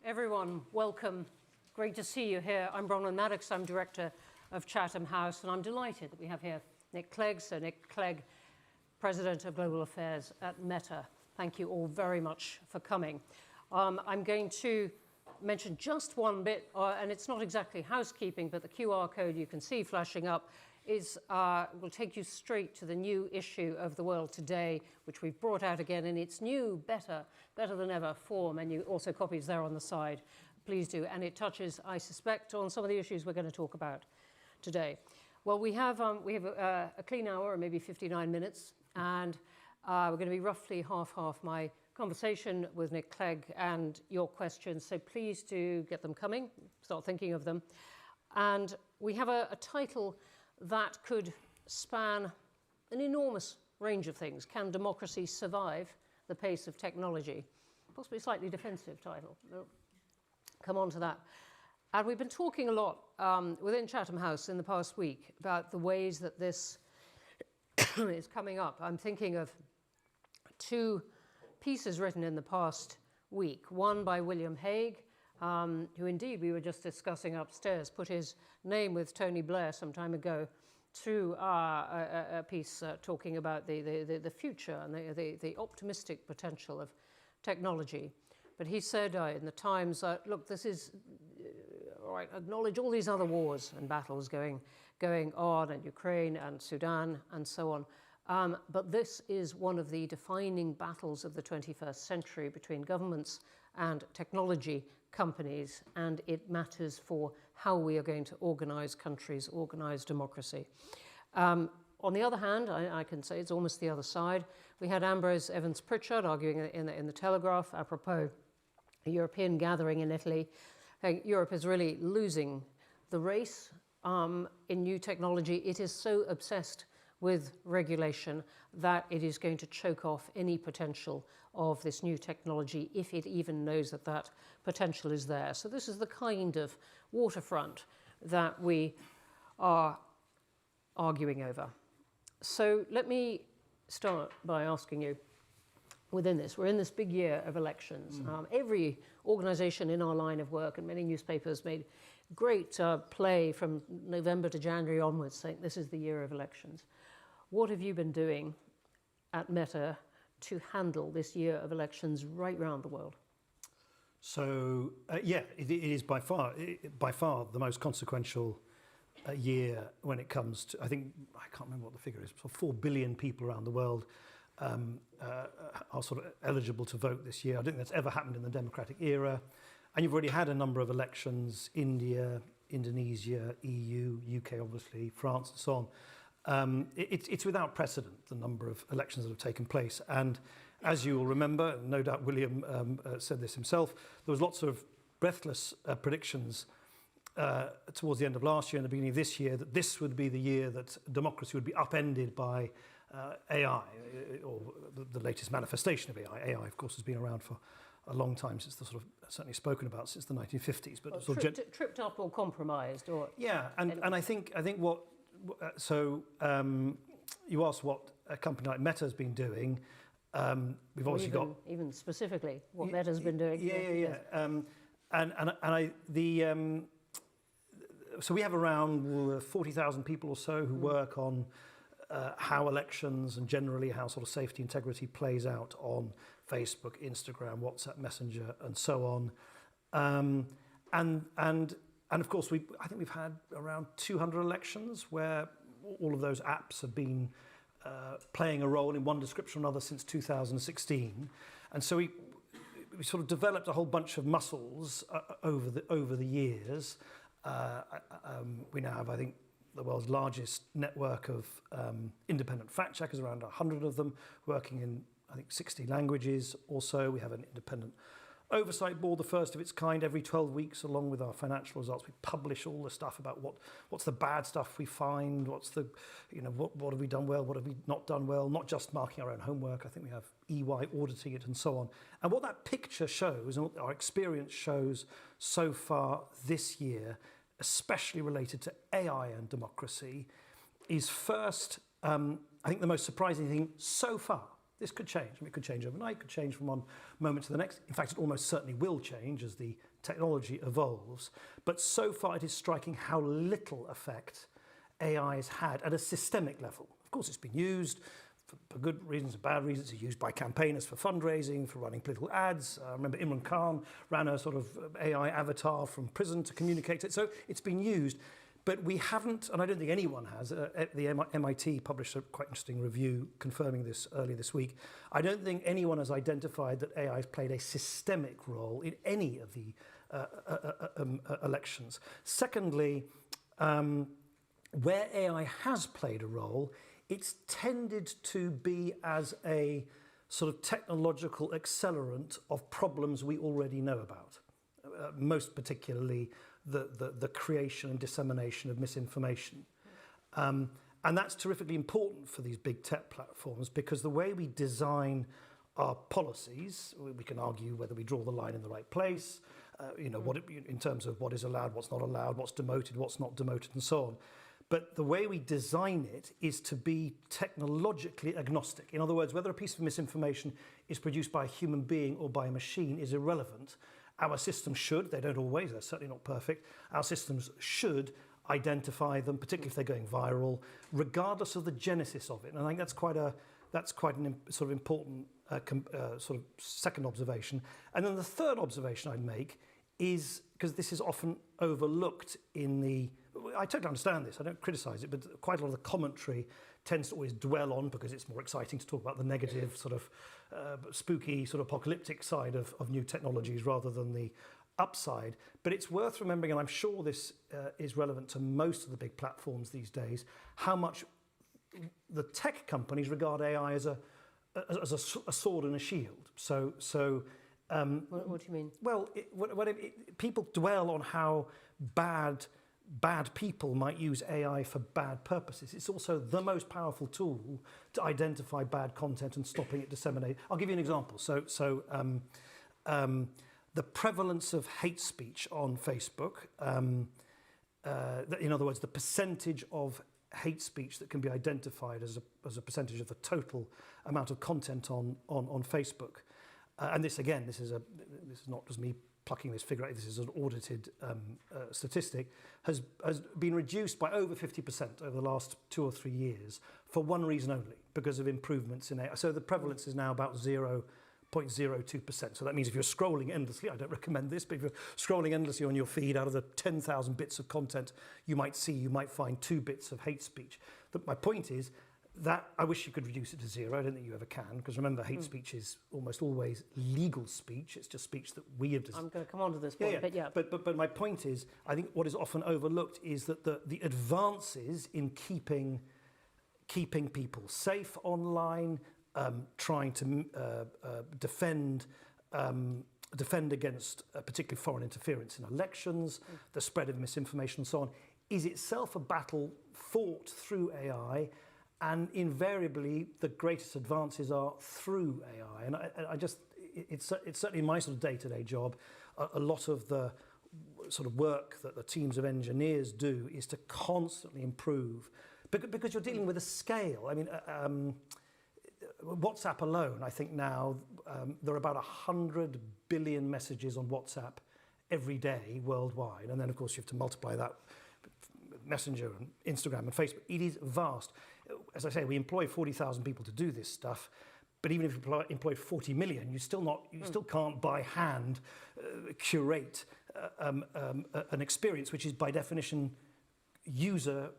Everyone, welcome. Great to see you here. I'm Bronwyn Maddox. I'm director of Chatham House, and I'm delighted that we have here Nick Clegg. So Nick Clegg, President of Global Affairs at Meta. Thank you all very much for coming. I'm going to mention just one bit, and it's not exactly housekeeping, but the QR code you can see flashing up will take you straight to the new issue of The World Today, which we've brought out again in its new, better than ever form, and you also copies there on the side. Please do, and it touches, I suspect, on some of the issues we're going to talk about today. Well, we have a clean hour, or maybe 59 minutes, and we're going to be roughly half-half my conversation with Nick Clegg and your questions, so please do get them coming, start thinking of them. And we have a title that could span an enormous range of things. Can democracy survive the pace of technology? Possibly a slightly defensive title. We'll come on to that. And we've been talking a lot within Chatham House in the past week about the ways that this is coming up. I'm thinking of two pieces written in the past week. One by William Hague, who indeed we were just discussing upstairs, put his name with Tony Blair some time ago to a piece talking about the future and the optimistic potential of technology. But he said in the Times, look, this is, all right, acknowledge all these other wars and battles going on in Ukraine and Sudan and so on. But this is one of the defining battles of the 21st century between governments and technology companies, and it matters for how we are going to organize countries, organize democracy. On the other hand, I can say it's almost the other side. We had Ambrose Evans-Pritchard arguing in the Telegraph apropos a European gathering in Italy. Europe is really losing the race in new technology. It is so obsessed with regulation that it is going to choke off any potential of this new technology if it even knows that that potential is there. So this is the kind of waterfront that we are arguing over. So let me start by asking you, within this, we're in this big year of elections. Every organization in our line of work and many newspapers made great play from November to January onwards saying this is the year of elections. What have you been doing at Meta to handle this year of elections right around the world? So, yeah, it is by far the most consequential year when it comes to, I think, I can't remember what the figure is, so 4 billion people around the world are sort of eligible to vote this year. I don't think that's ever happened in the democratic era. And you've already had a number of elections, India, Indonesia, EU, UK obviously, France and so on. It's without precedent, the number of elections that have taken place. And as you will remember, no doubt William said this himself, there was lots of breathless predictions towards the end of last year and the beginning of this year that this would be the year that democracy would be upended by AI, or the latest manifestation of AI. AI, of course, has been around for a long time, since the sort of certainly spoken about since the 1950s. But sort of tripped up or compromised, or yeah, and I think what you asked what a company like Meta has been doing. We've obviously got even specifically what Meta's been doing. So we have around 40,000 people or so who work on how elections and generally how sort of safety integrity plays out on Facebook, Instagram, WhatsApp, Messenger, and so on. And of course, I think we've had around 200 elections where all of those apps have been playing a role in one description or another since 2016. And so we sort of developed a whole bunch of muscles over the years. We now have, I think, the world's largest network of independent fact checkers, around 100 of them, working in, I think, 60 languages or so. We have an independent oversight board, the first of its kind, every 12 weeks, along with our financial results. We publish all the stuff about what's the bad stuff we find, what's the, what have we done well, what have we not done well, not just marking our own homework. I think we have EY auditing it and so on. And what that picture shows, and what our experience shows so far this year, especially related to AI and democracy, is first, I think the most surprising thing so far. This could change. I mean, it could change overnight, it could change from one moment to the next. In fact, it almost certainly will change as the technology evolves, but so far it is striking how little effect AI has had at a systemic level. Of course, it's been used for good reasons and bad reasons. It's used by campaigners for fundraising, for running political ads. I remember Imran Khan ran a sort of AI avatar from prison to communicate it. So it's been used, but we haven't, and I don't think anyone has, the MIT published a quite interesting review confirming this earlier this week. I don't think anyone has identified that AI has played a systemic role in any of the elections. Secondly, where AI has played a role, it's tended to be as a sort of technological accelerant of problems we already know about, most particularly the creation and dissemination of misinformation. And that's terrifically important for these big tech platforms, because the way we design our policies, we can argue whether we draw the line in the right place, what in terms of what is allowed, what's not allowed, what's demoted, what's not demoted, and so on. But the way we design it is to be technologically agnostic. In other words, whether a piece of misinformation is produced by a human being or by a machine is irrelevant. Our systems should, they don't always, they're certainly not perfect, our systems should identify them, particularly if they're going viral, regardless of the genesis of it. And I think that's quite an sort of important sort of second observation. And then the third observation I'd make is, because this is often overlooked in the, I totally understand this, I don't criticise it, but quite a lot of the commentary tends to always dwell on, because it's more exciting to talk about the negative sort of spooky sort of apocalyptic side of new technologies rather than the upside. But it's worth remembering, and I'm sure this is relevant to most of the big platforms these days, how much the tech companies regard AI as a sword and a shield. What do you mean? Well, people dwell on how bad people might use AI for bad purposes. It's also the most powerful tool to identify bad content and stopping it disseminating. I'll give you an example. The prevalence of hate speech on Facebook, in other words, the percentage of hate speech that can be identified as a percentage of the total amount of content on Facebook. And this is not just me plucking this figure out, this is an audited statistic, has been reduced by over 50% over the last 2 or 3 years for one reason only, because of improvements in AI. So the prevalence is now about 0.02%. So that means if you're scrolling endlessly, I don't recommend this, but if you're scrolling endlessly on your feed, out of the 10,000 bits of content you might find 2 bits of hate speech. My point is, that I wish you could reduce it to 0. I don't think you ever can, because remember, hate speech is almost always legal speech. It's just speech that we have decided. I'm going to come on to this point, but yeah. But my point is, I think what is often overlooked is that the advances in keeping people safe online, trying to defend against particularly foreign interference in elections, the spread of misinformation and so on, is itself a battle fought through AI. And invariably, the greatest advances are through AI. And it's certainly my sort of day-to-day job. A lot of the sort of work that the teams of engineers do is to constantly improve, because you're dealing with a scale. I mean, WhatsApp alone, I think now there are about 100 billion messages on WhatsApp every day worldwide. And then, of course, you have to multiply that with Messenger and Instagram and Facebook. It is vast. As I say, we employ 40,000 people to do this stuff, but even if you employed 40 million, you still can't by hand curate an experience which is by definition user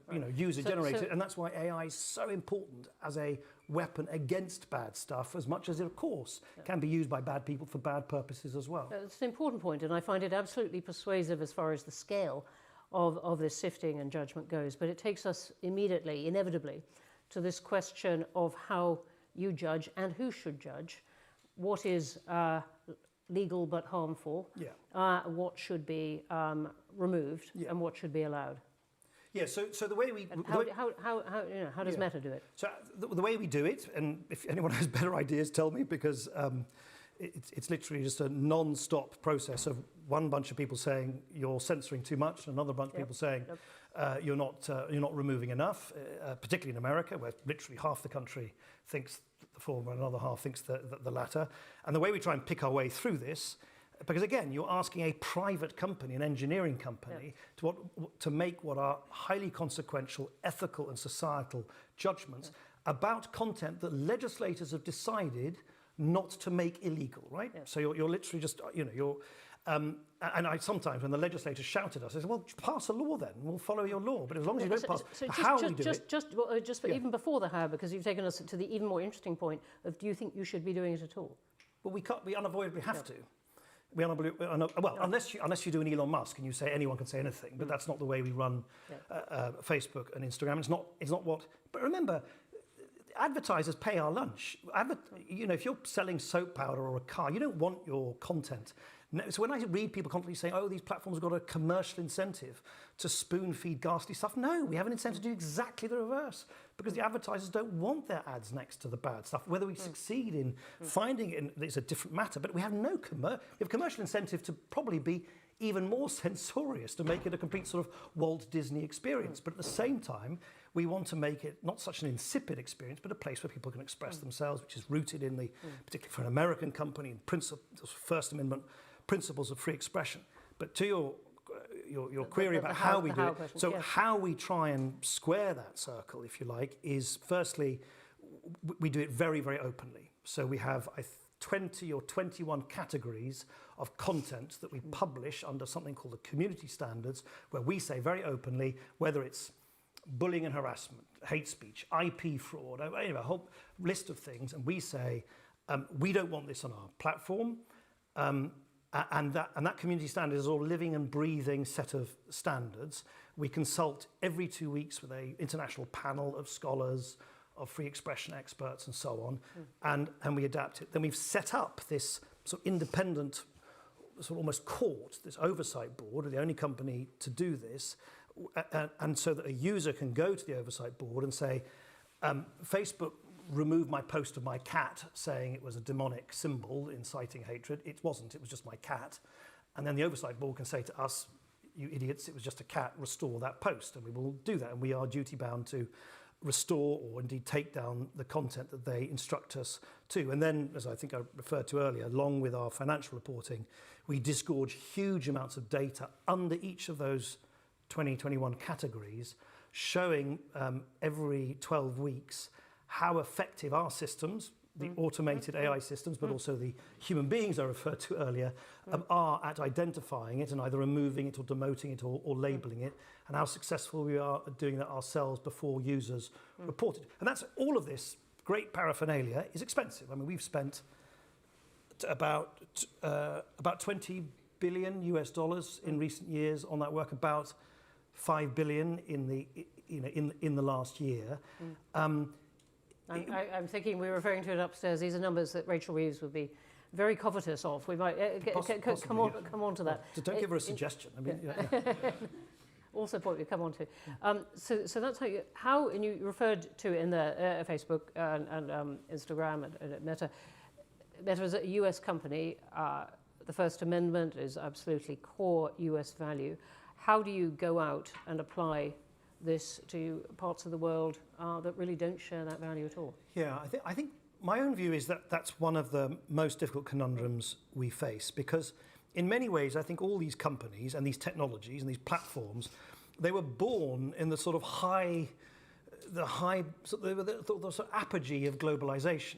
generated, and that's why AI is so important as a weapon against bad stuff, as much as it, of course, can be used by bad people for bad purposes as well. It's an important point, and I find it absolutely persuasive as far as the scale of this sifting and judgment goes. But it takes us inevitably, to this question of how you judge and who should judge what is legal but harmful, what should be removed, and what should be allowed. Yeah, so the way we... How does Meta do it? So the way we do it, and if anyone has better ideas, tell me, because it's literally just a non-stop process of one bunch of people saying you're censoring too much, and another bunch of people saying you're not removing enough, particularly in America, where literally half the country thinks the former and another half thinks the latter. And the way we try and pick our way through this Because again, you're asking a private company, an engineering company, to make what are highly consequential ethical and societal judgments about content that legislators have decided not to make illegal, right? Yeah. So you're literally just, and I sometimes, when the legislators shout at us, I say, well, pass a law then, we'll follow your law. But as long as you don't pass, even before the how, because you've taken us to the even more interesting point of, do you think you should be doing it at all? Well, we unavoidably have to. Unless you do an Elon Musk and you say anyone can say anything, but that's not the way we run Facebook and Instagram. It's not what. But remember, advertisers pay our lunch. If you're selling soap powder or a car, you don't want your content. So when I read people constantly saying, "Oh, these platforms have got a commercial incentive to spoon feed ghastly stuff," no, we have an incentive to do exactly the reverse, because the advertisers don't want their ads next to the bad stuff. Whether we succeed in finding it, it's a different matter. But we have we have commercial incentive to probably be even more censorious, to make it a complete sort of Walt Disney experience. But at the same time, we want to make it not such an insipid experience, but a place where people can express themselves, which is rooted in the, particularly for an American company, in First Amendment principles of free expression. But to your query about how we do it, so how we try and square that circle, if you like, is firstly, we do it very, very openly. So we have 20 or 21 categories of content that we publish under something called the community standards, where we say very openly whether it's bullying and harassment, hate speech, IP fraud, a whole list of things, and we say we don't want this on our platform, and that community standard is all living and breathing set of standards. We consult every 2 weeks with an international panel of scholars, of free expression experts and so on, and we adapt it. Then we've set up this sort of independent, sort of almost court, this oversight board, we're the only company to do this, and so that a user can go to the oversight board and say, Facebook removed my post of my cat saying it was a demonic symbol inciting hatred. It wasn't, it was just my cat. And then the oversight board can say to us, you idiots, it was just a cat, restore that post. And we will do that, and we are duty bound to restore or indeed take down the content that they instruct us to. And then, as I think I referred to earlier, along with our financial reporting, we disgorge huge amounts of data under each of those 2021 categories, showing every 12 weeks how effective our systems, the automated AI systems, but also the human beings I referred to earlier, are at identifying it and either removing it or demoting it or labeling it, and how successful we are at doing that ourselves before users report it. And that's all of this great paraphernalia is expensive. I mean, we've spent about 20 billion US dollars in recent years on that work, about 5 billion in the last year. I'm thinking we're referring to it upstairs. These are numbers that Rachel Reeves would be very covetous of. We might come on to that. So don't give her a suggestion. I mean, Also, point we come on to. So that's how and you referred to in the Facebook and Instagram and Meta. Meta is a U.S. company. The First Amendment is absolutely core U.S. value. How do you go out and apply this to parts of the world that really don't share that value at all? Yeah, I think my own view is that that's one of the most difficult conundrums we face, because in many ways I think all these companies and these technologies and these platforms, they were born in the sort of the sort of apogee of globalization,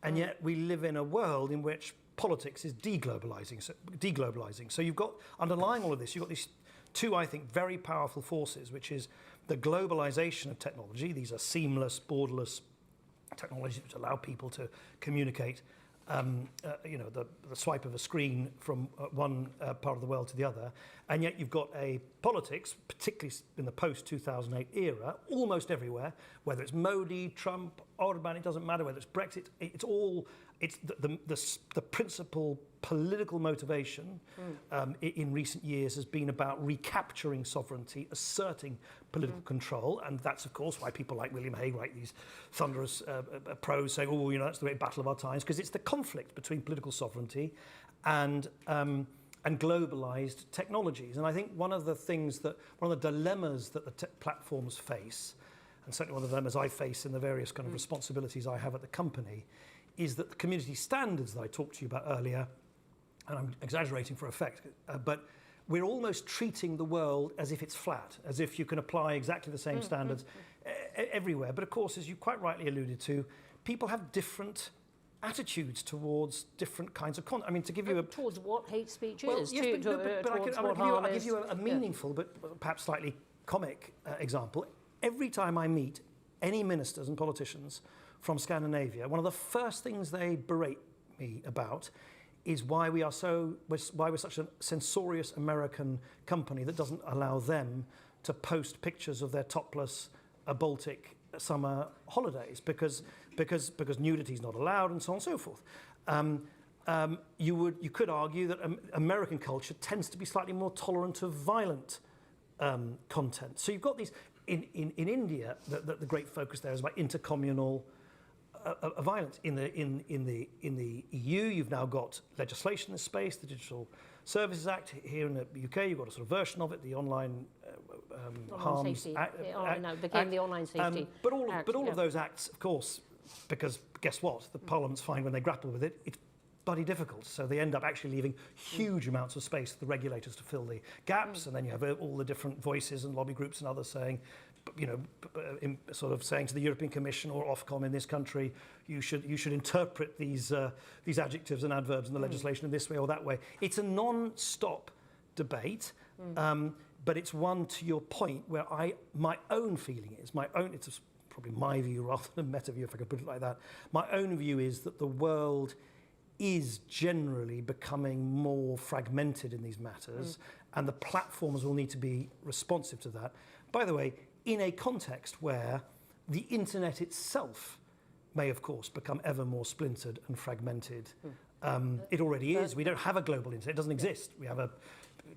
and yet we live in a world in which politics is deglobalizing. So you've got, underlying all of this, you've got these two, I think, very powerful forces, which is the globalization of technology. These are seamless, borderless technologies which allow people to communicate, the swipe of a screen from one part of the world to the other. And yet you've got a politics, particularly in the post-2008 era, almost everywhere, whether it's Modi, Trump, Orban, it doesn't matter, whether it's Brexit, it's the principal political motivation in recent years has been about recapturing sovereignty, asserting political control, and that's of course why people like William Hague write these thunderous prose saying, "Oh, that's the great battle of our times," because it's the conflict between political sovereignty and globalized technologies. And I think one of the dilemmas that the platforms face, and certainly one of the dilemmas I face in the various kind of responsibilities I have at the company, is that the community standards that I talked to you about earlier and I'm exaggerating for effect, but we're almost treating the world as if it's flat, as if you can apply exactly the same standards everywhere. But of course, as you quite rightly alluded to, people have different attitudes towards different kinds of content. I mean, to give you towards what hate speech well, is. Yes, but I'll give you a meaningful, but perhaps slightly comic example. Every time I meet any ministers and politicians from Scandinavia, one of the first things they berate me about is why we're such a censorious American company that doesn't allow them to post pictures of their topless Baltic summer holidays because nudity is not allowed and so on and so forth. You could argue that American culture tends to be slightly more tolerant of violent content. So you've got these in India. The great focus there is about intercommunal violence. In the EU, you've now got legislation in this space, the Digital Services Act. Here in the UK, you've got a sort of version of it, the Online Harms Act. Became the Online Safety But all of those acts, of course, because guess what? The parliaments find when they grapple with it, it's bloody difficult. So they end up actually leaving huge amounts of space for the regulators to fill the gaps, and then you have all the different voices and lobby groups and others saying, sort of saying to the European Commission or Ofcom in this country, you should interpret these adjectives and adverbs in the legislation in this way or that way. It's a non-stop debate, but it's one, to your point, where my own feeling is, it's probably my view rather than meta view, if I could put it like that. My own view is that the world is generally becoming more fragmented in these matters, and the platforms will need to be responsive to that. By the way, in a context where the internet itself may, of course, become ever more splintered and fragmented. It already is. We don't have a global internet. It doesn't exist. We have a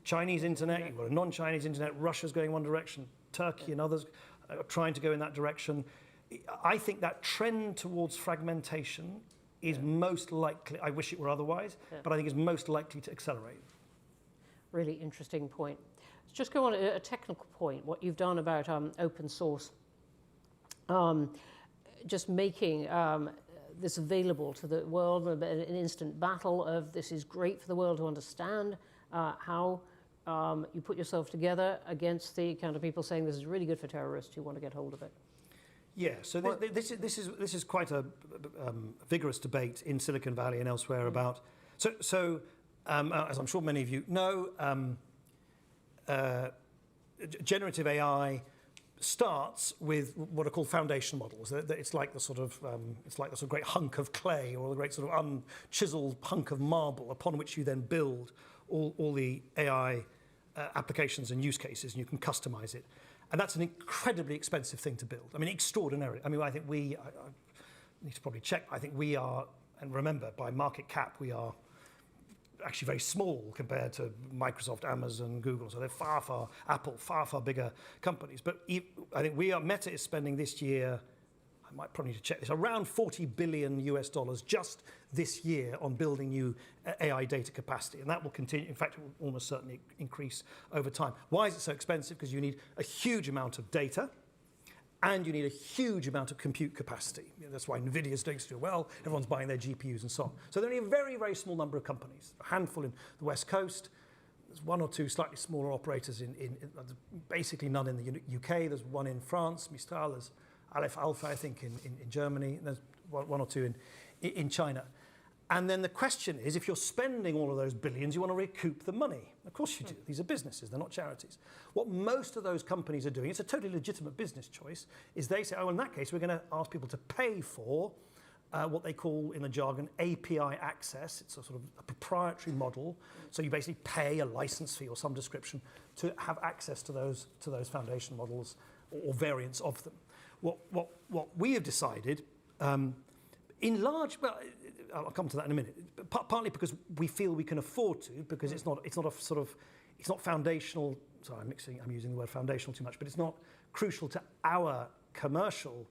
Chinese internet, you've got a non-Chinese internet, Russia's going one direction, Turkey and others are trying to go in that direction. I think that trend towards fragmentation is most likely, I wish it were otherwise, but I think is most likely to accelerate. Really interesting point. Let's just go on a technical point, what you've done about open source, just making this available to the world, an instant battle of this is great for the world to understand how you put yourself together against the kind of people saying this is really good for terrorists who want to get hold of it. Yeah, so this is quite a vigorous debate in Silicon Valley and elsewhere about. So as I'm sure many of you know, generative AI starts with what are called foundation models. It's like the sort of great hunk of clay or the great sort of unchiseled hunk of marble upon which you then build all the AI applications and use cases, and you can customize it. And that's an incredibly expensive thing to build. I mean, extraordinary. I mean, I think I need to probably check. I think we are, and remember, by market cap, we are actually very small compared to Microsoft, Amazon, Google. So they're Apple, far bigger companies. But I think Meta is spending this year, I might probably need to check this, around $40 billion just this year on building new AI data capacity. And that will continue. In fact, it will almost certainly increase over time. Why is it so expensive? Because you need a huge amount of data and you need a huge amount of compute capacity. That's why NVIDIA's doing so well. Everyone's buying their GPUs and so on. So there are only a very, very small number of companies, a handful in the West Coast. There's one or two slightly smaller operators basically none in the UK. There's one in France, Mistral. There's Aleph Alpha, I think, in Germany. And there's one or two in China. And then the question is, if you're spending all of those billions, you want to recoup the money. Of course you do. These are businesses, they're not charities. What most of those companies are doing, it's a totally legitimate business choice, is they say, oh, in that case, we're going to ask people to pay for what they call, in the jargon, API access. It's a sort of a proprietary model. So you basically pay a license fee or some description to have access to those foundation models or variants of them. What we have decided, in large, well, I'll come to that in a minute. Partly because we feel we can afford to, because it's not foundational. Sorry, I'm using the word foundational too much, but it's not crucial to our commercial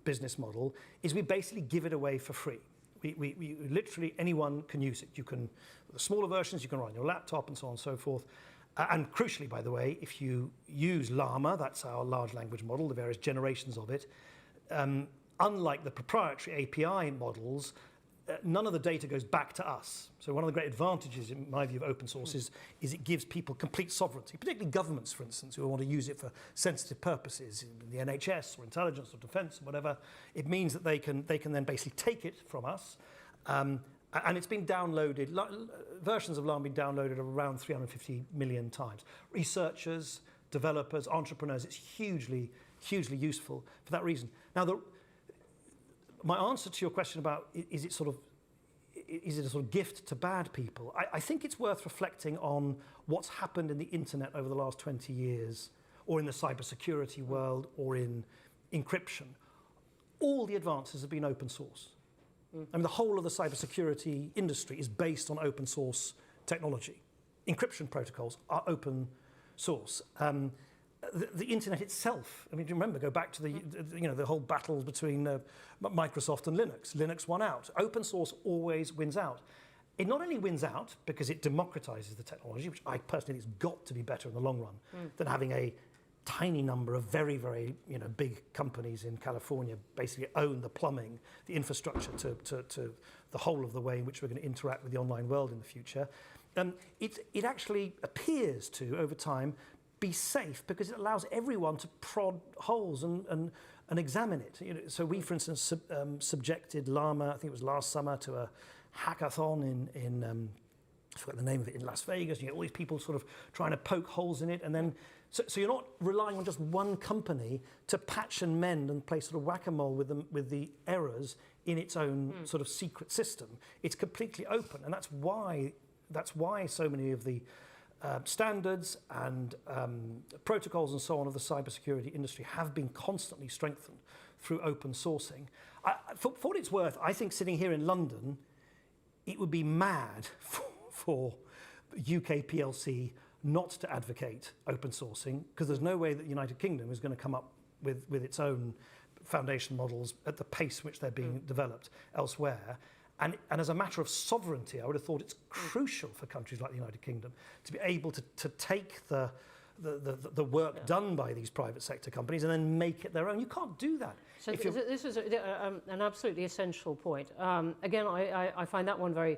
business model. Is we basically give it away for free. We literally anyone can use it. You can, the smaller versions you can run on your laptop and so on and so forth. And crucially, by the way, if you use Llama, that's our large language model, the various generations of it. Unlike the proprietary API models, none of the data goes back to us. So one of the great advantages, in my view, of open source is it gives people complete sovereignty, particularly governments, for instance, who want to use it for sensitive purposes, in the NHS or intelligence or defence or whatever. It means that they can then basically take it from us. And it's been downloaded, versions of LAM have been downloaded around 350 million times. Researchers, developers, entrepreneurs, it's hugely, hugely useful for that reason. Now, my answer to your question about is it a sort of gift to bad people? I think it's worth reflecting on what's happened in the internet over the last 20 years, or in the cybersecurity world, or in encryption. All the advances have been open source. I mean, the whole of the cybersecurity industry is based on open source technology. Encryption protocols are open source. The internet itself, I mean, do you remember, go back to the whole battle between Microsoft and Linux. Linux won out. Open source always wins out. It not only wins out because it democratizes the technology, which I personally think has got to be better in the long run than having a tiny number of very, very big companies in California basically own the plumbing, the infrastructure to the whole of the way in which we're going to interact with the online world in the future. It actually appears to, over time, be safe because it allows everyone to prod holes and examine it. So we, for instance, subjected Llama, I think it was last summer, to a hackathon in I forgot the name of it, in Las Vegas. You get all these people sort of trying to poke holes in it, and then so you're not relying on just one company to patch and mend and play sort of whack-a-mole with the errors in its own sort of secret system. It's completely open, and that's why so many of the standards and protocols and so on of the cybersecurity industry have been constantly strengthened through open sourcing. For what it's worth, I think sitting here in London, it would be mad for UK PLC not to advocate open sourcing, because there's no way that the United Kingdom is going to come up with its own foundation models at the pace which they're being developed elsewhere. And as a matter of sovereignty, I would have thought it's crucial for countries like the United Kingdom to be able to take the work done by these private sector companies and then make it their own. You can't do that. So this is an absolutely essential point. Again, I find that one very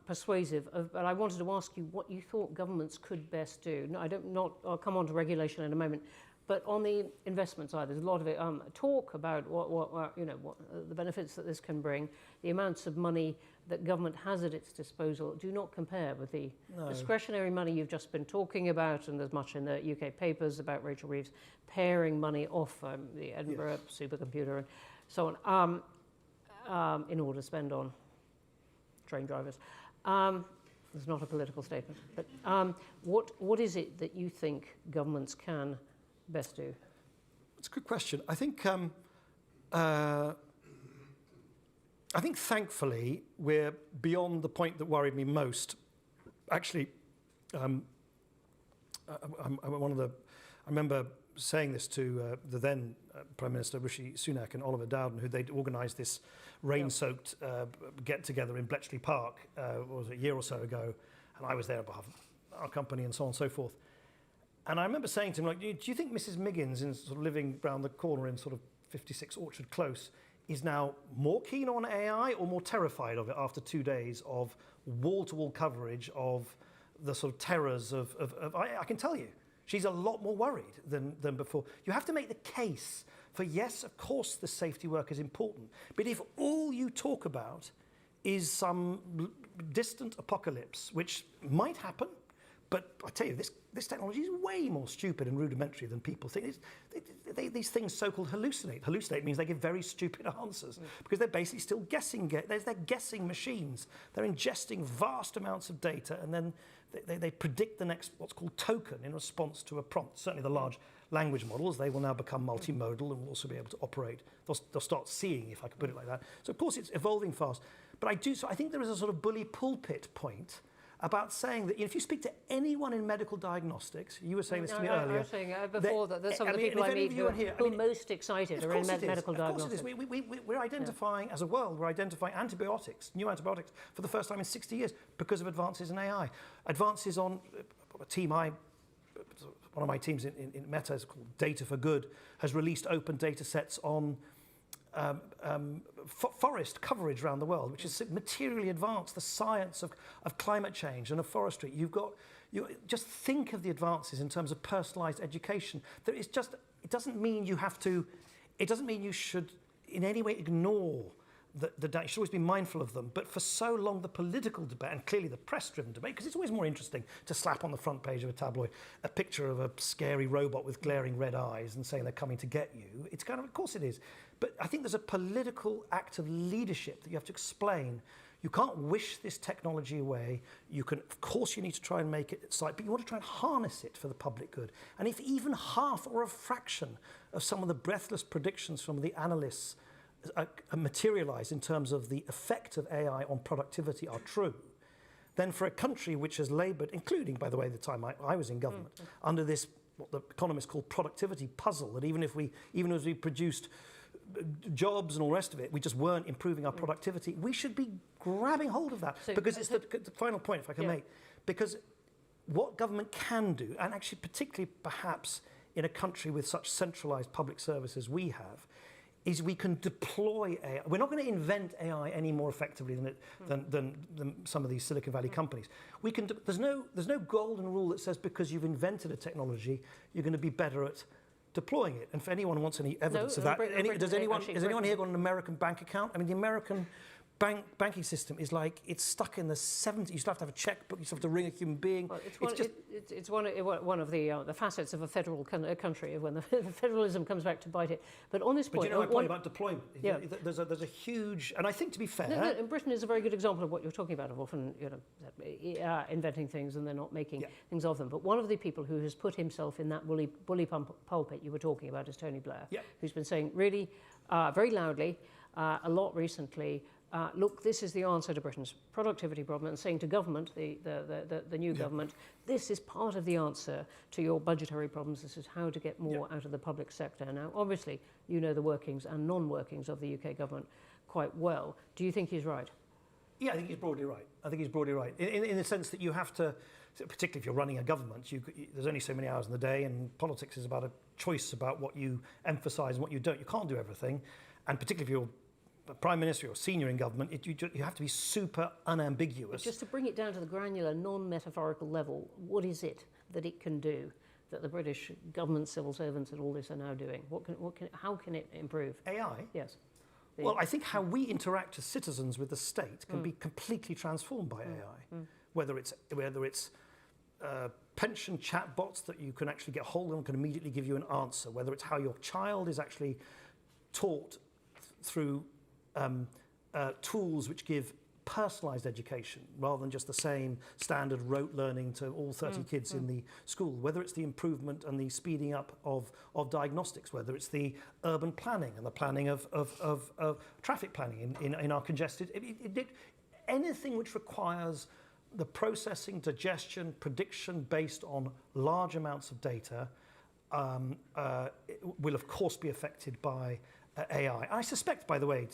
persuasive, but I wanted to ask you what you thought governments could best do. No, I'll come on to regulation in a moment. But on the investment side, there's a lot of it, talk about what the benefits that this can bring. The amounts of money that government has at its disposal do not compare with the discretionary money you've just been talking about, and there's much in the UK papers about Rachel Reeves paring money off the Edinburgh supercomputer and so on in order to spend on train drivers. It's not a political statement, but what is it that you think governments can best do? It's a good question. I think thankfully we're beyond the point that worried me most. Actually, I remember saying this to the then Prime Minister Rishi Sunak and Oliver Dowden, who they'd organised this rain-soaked get-together in Bletchley Park, what was it, a year or so ago, and I was there on behalf of our company and so on and so forth. And I remember saying to him, like, do you think Mrs. Miggins, in sort of living round the corner in sort of 56 Orchard Close, is now more keen on AI or more terrified of it after 2 days of wall-to-wall coverage of the sort of terrors of I can tell you, she's a lot more worried than before. You have to make the case for, yes, of course the safety work is important, but if all you talk about is some distant apocalypse, which might happen, but I tell you, this technology is way more stupid and rudimentary than people think. These things so-called hallucinate. Hallucinate means they give very stupid answers because they're basically still guessing. They're guessing machines. They're ingesting vast amounts of data, and then they predict the next what's called token in response to a prompt. Certainly the large language models, they will now become multimodal and will also be able to operate. They'll start seeing, if I could put it like that. So of course it's evolving fast. But I think there is a sort of bully pulpit point about saying that if you speak to anyone in medical diagnostics, you were saying this to me earlier. I was saying before that some of the people I meet who are most excited are in medical diagnostics. Of course it is. We're identifying, as a world, we're identifying new antibiotics, for the first time in 60 years because of advances in AI. Advances on a team one of my teams in Meta is called Data for Good, has released open data sets on forest coverage around the world, which is materially advanced, the science of climate change and of forestry. You just think of the advances in terms of personalized education. It doesn't mean you have to, it doesn't mean you should in any way ignore the data. You should always be mindful of them. But for so long, the political debate, and clearly the press-driven debate, because it's always more interesting to slap on the front page of a tabloid a picture of a scary robot with glaring red eyes and saying they're coming to get you. It's kind of course it is. But I think there's a political act of leadership that you have to explain. You can't wish this technology away. You can, of course, you need to try and make it sight, but you want to try and harness it for the public good. And if even half or a fraction of some of the breathless predictions from the analysts materialize in terms of the effect of AI on productivity are true, then for a country which has laboured, including, by the way, the time I was in government, under this, what the economists call productivity puzzle, that even as we produced jobs and all the rest of it, we just weren't improving our productivity, we should be grabbing hold of that. So, because it's the final point, if I can make, because what government can do, and actually particularly perhaps in a country with such centralised public services we have, is we can deploy AI. We're not going to invent AI any more effectively than some of these Silicon Valley companies. We can. There's no golden rule that says because you've invented a technology, you're going to be better at deploying it. And for anyone who wants any evidence of that, has anyone here got an American bank account? I mean, the American banking system is like, it's stuck in the 70s. You still have to have a checkbook, you still have to ring a human being. Well, it's one of the facets of a federal country when the federalism comes back to bite it. But on this point... But you know my point about deployment? Yeah. There's a huge... And I think, to be fair... No, Britain is a very good example of what you're talking about, of often inventing things and they're not making things of them. But one of the people who has put himself in that bully pulpit you were talking about is Tony Blair, who's been saying really very loudly, a lot recently, look, this is the answer to Britain's productivity problem, and saying to government, the new government, this is part of the answer to your budgetary problems. This is how to get more out of the public sector. Now, obviously, you know the workings and non-workings of the UK government quite well. Do you think he's right? Yeah, I think he's broadly right. In the sense that you have to, particularly if you're running a government, there's only so many hours in the day, and politics is about a choice about what you emphasise and what you don't. You can't do everything, and particularly if you're Prime Minister or senior in government, you have to be super unambiguous. But just to bring it down to the granular, non-metaphorical level, what is it that it can do that the British government, civil servants and all this are now doing? How can it improve? AI? Yes. Well, I think how we interact as citizens with the state can be completely transformed by AI. Whether it's pension chatbots that you can actually get hold of and can immediately give you an answer, whether it's how your child is actually taught through tools which give personalised education rather than just the same standard rote learning to all 30 kids in the school, whether it's the improvement and the speeding up of diagnostics, whether it's the urban planning and the planning of traffic planning in our congested... anything which requires the processing, digestion, prediction based on large amounts of data will of course be affected by AI. I suspect, by the way,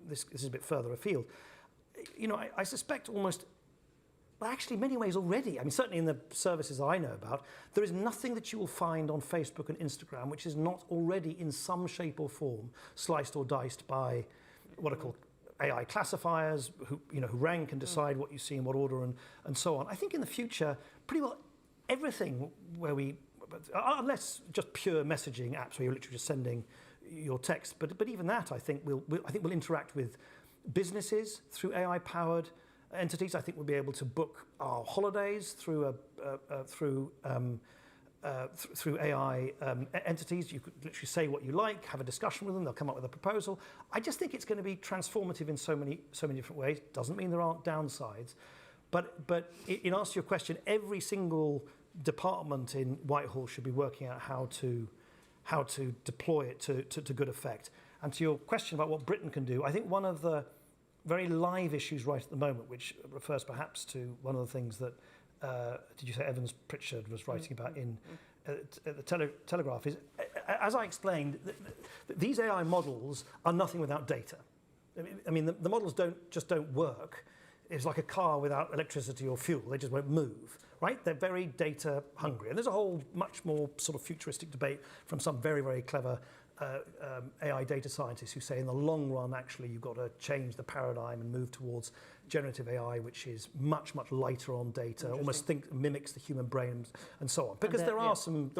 this is a bit further afield. I suspect almost, well, actually, in many ways already. I mean, certainly in the services I know about, there is nothing that you will find on Facebook and Instagram which is not already, in some shape or form, sliced or diced by what are called AI classifiers, who rank and decide what you see in what order and so on. I think in the future, pretty well everything where unless just pure messaging apps where you're literally just sending your text, but even that I think will interact with businesses through AI-powered entities. I think we'll be able to book our holidays through AI entities. You could literally say what you like, have a discussion with them, they'll come up with a proposal. I just think it's going to be transformative in so many different ways. Doesn't mean there aren't downsides, but in answer to your question, every single department in Whitehall should be working out how to deploy it to good effect. And to your question about what Britain can do, I think one of the very live issues right at the moment, which refers perhaps to one of the things that, did you say Evans Pritchard was writing about in the Telegraph, is, as I explained, these AI models are nothing without data. I mean, the models don't work. It's like a car without electricity or fuel. They just won't move, right? They're very data hungry. And there's a whole much more sort of futuristic debate from some very, very clever AI data scientists who say in the long run, actually, you've got to change the paradigm and move towards generative AI, which is much, much lighter on data, almost mimics the human brain and so on. Because there are some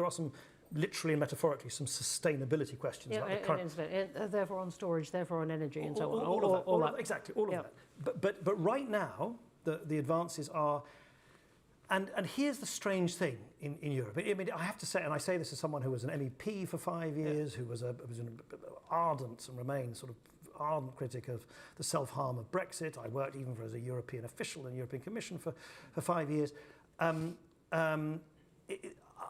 literally and metaphorically, some sustainability questions. Yeah, about the current, therefore on storage, therefore on energy, and so on. All of that. Exactly, all of that. But right now, the advances are, and here's the strange thing in Europe. I mean, I have to say, and I say this as someone who was an MEP for 5 years, who was an ardent and remains sort of ardent critic of the self-harm of Brexit. I worked even as a European official in the European Commission for 5 years.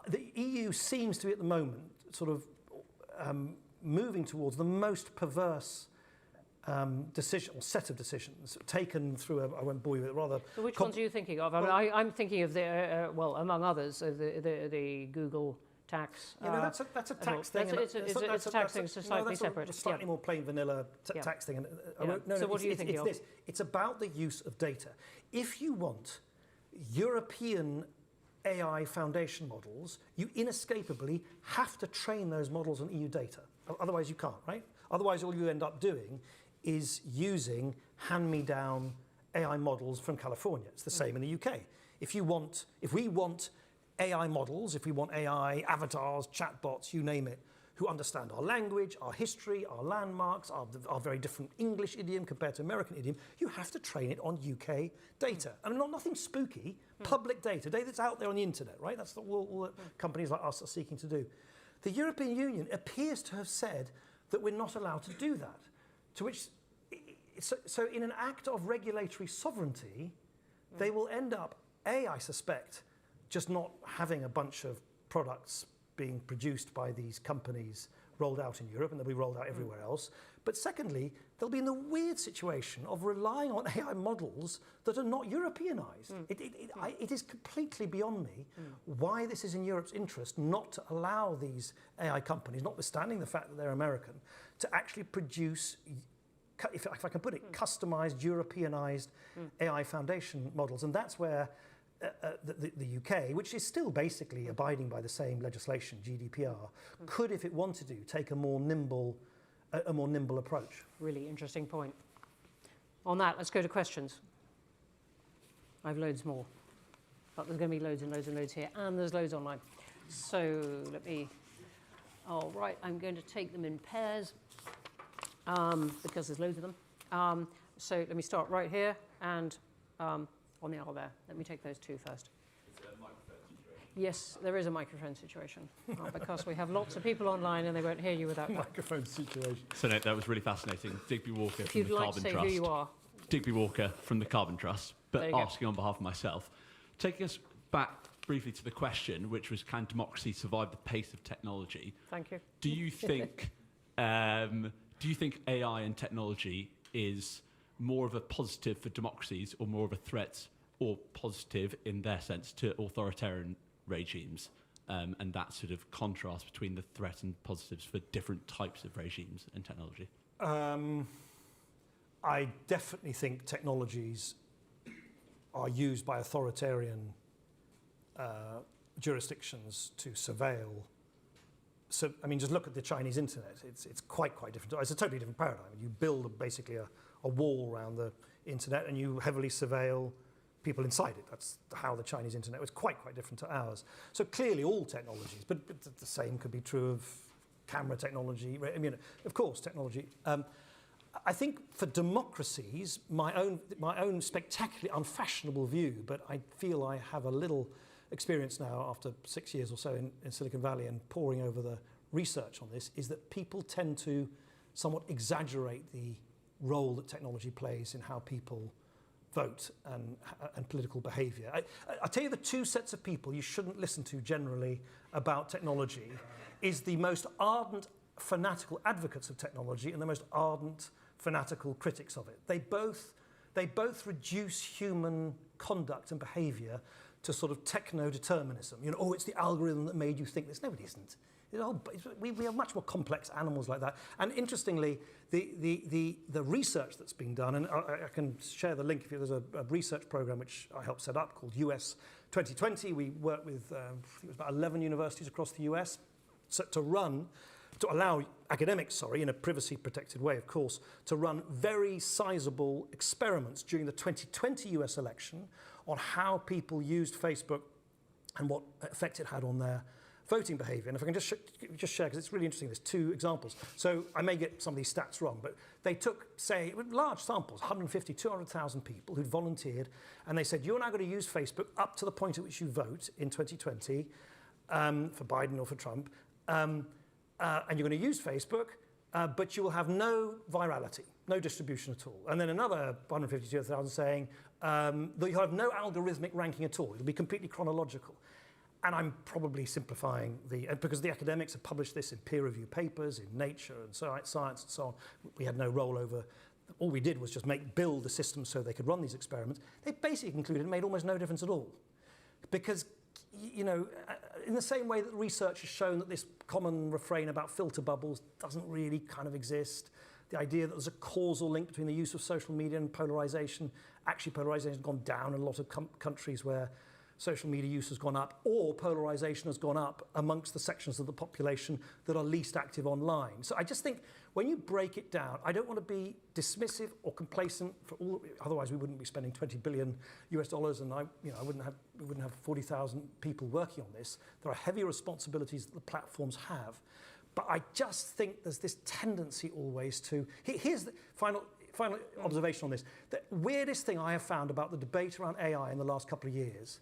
The EU seems to be at the moment sort of moving towards the most perverse decision or set of decisions taken through I won't bore you with it, rather. So which ones are you thinking of? I mean, I'm thinking of the among others, the Google tax. Yeah, no, that's a tax thing. It's a tax thing, so slightly separate. A slightly more plain vanilla tax thing. So what are you thinking of? It's about the use of data. If you want European AI foundation models, you inescapably have to train those models on EU data. Otherwise you can't, right? Otherwise all you end up doing is using hand-me-down AI models from California. It's the same in the UK. If we want AI models, if we want AI avatars, chatbots, you name it, who understand our language, our history, our landmarks, our very different English idiom compared to American idiom, you have to train it on UK data. And nothing spooky, public data that's out there on the internet, right? That's all that companies like us are seeking to do. The European Union appears to have said that we're not allowed to do that. To which, so in an act of regulatory sovereignty, they will end up, I suspect, just not having a bunch of products being produced by these companies rolled out in Europe, and they'll be rolled out everywhere else. But secondly, they'll be in the weird situation of relying on AI models that are not Europeanized. It is completely beyond me why this is in Europe's interest not to allow these AI companies, notwithstanding the fact that they're American, to actually produce, if I can put it, customized, Europeanized AI foundation models. And that's where the UK, which is still basically abiding by the same legislation, GDPR, could, if it wanted to, take a more nimble approach. Really interesting point. On that, let's go to questions. I have loads more, but there's going to be loads and loads and loads here, and there's loads online. So all right, I'm going to take them in pairs because there's loads of them. So let me start right here and on the aisle there. Let me take those two first. Is there a microphone situation? Yes, there is a microphone situation because we have lots of people online and they won't hear you without that. Microphone situation. So no, that was really fascinating. Digby Walker If from you'd the like Carbon to say Trust. who you are. Digby Walker from the Carbon Trust, but There you go. asking on behalf of myself. Taking us back briefly to the question, which was, can democracy survive the pace of technology? Thank you. Do you think AI and technology is more of a positive for democracies or more of a threat or positive in their sense to authoritarian regimes? And that sort of contrast between the threat and positives for different types of regimes and technology? I definitely think technologies are used by authoritarian jurisdictions to surveil. So, I mean, just look at the Chinese internet. It's quite different. It's a totally different paradigm. You build basically a wall around the internet and you heavily surveil people inside it. That's how the Chinese internet was quite different to ours. So clearly all technologies, but the same could be true of camera technology. I mean, of course, technology. I think for democracies, my own spectacularly unfashionable view, but I feel I have a little experience now after 6 years or so in Silicon Valley and poring over the research on this, is that people tend to somewhat exaggerate the role that technology plays in how people vote and political behaviour. I'll tell you the two sets of people you shouldn't listen to generally about technology is the most ardent fanatical advocates of technology and the most ardent fanatical critics of it. They both reduce human conduct and behaviour to sort of techno-determinism. You know, oh, it's the algorithm that made you think this. No, it isn't. We are much more complex animals like that. And interestingly, the research that's been done, and I can share the link if there's a research program which I helped set up called US 2020. We worked with, I think it was about 11 universities across the US to run to allow academics, in a privacy-protected way, of course, to run very sizable experiments during the 2020 US election on how people used Facebook and what effect it had on their voting behaviour. And if I can just share, because it's really interesting, there's two examples. So I may get some of these stats wrong, but they took, say, large samples, 150, 200,000 people who'd volunteered, and they said, you're now going to use Facebook up to the point at which you vote in 2020 for Biden or for Trump, and you're going to use Facebook, but you will have no virality, no distribution at all. And then another 152,000 saying that you'll have no algorithmic ranking at all. It'll be completely chronological. And I'm probably simplifying because the academics have published this in peer-reviewed papers, in Nature and Science and so on. We had no role over. All we did was just build the system so they could run these experiments. They basically concluded it made almost no difference at all. Because, in the same way that research has shown that this common refrain about filter bubbles doesn't really kind of exist, the idea that there's a causal link between the use of social media and polarization, actually polarization has gone down in a lot of countries where social media use has gone up, or polarization has gone up amongst the sections of the population that are least active online. So I just think when you break it down, I don't want to be dismissive or complacent otherwise we wouldn't be spending $20 billion US, and we wouldn't have 40,000 people working on this. There are heavy responsibilities that the platforms have. But I just think there's this tendency always to, here's the final observation on this. The weirdest thing I have found about the debate around AI in the last couple of years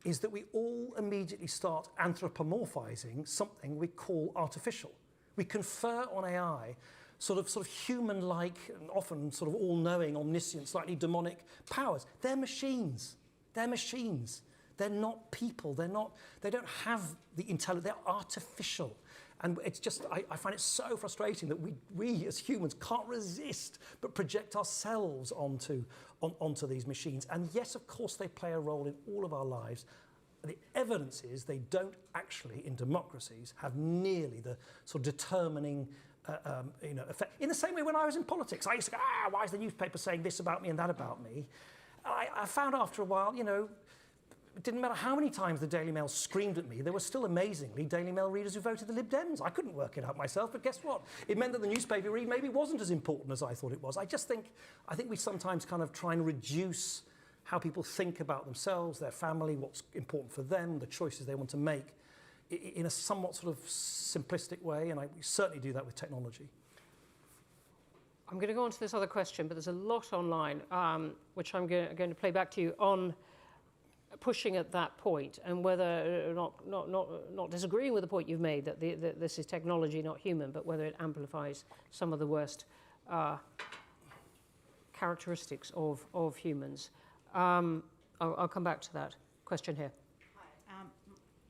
is that we all immediately start anthropomorphizing something we call artificial. We confer on AI sort of human-like and often sort of all-knowing, omniscient, slightly demonic powers. They're machines. They're machines. They're not people. They don't have the intelligence. They're artificial. And it's just, I find it so frustrating that we as humans can't resist but project ourselves onto these machines. And yes, of course, they play a role in all of our lives. The evidence is they don't actually, in democracies, have nearly the sort of determining effect. In the same way when I was in politics, I used to go, why is the newspaper saying this about me and that about me? I found after a while, it didn't matter how many times the Daily Mail screamed at me, there were still amazingly Daily Mail readers who voted the Lib Dems. I couldn't work it out myself, but guess what? It meant that the newspaper read maybe wasn't as important as I thought it was. I think we sometimes kind of try and reduce how people think about themselves, their family, what's important for them, the choices they want to make, in a somewhat sort of simplistic way, and we certainly do that with technology. I'm going to go on to this other question, but there's a lot online, which I'm going to play back to you on pushing at that point, and whether not disagreeing with the point you've made that this is technology, not human, but whether it amplifies some of the worst characteristics of humans. I'll come back to that question here. Hi.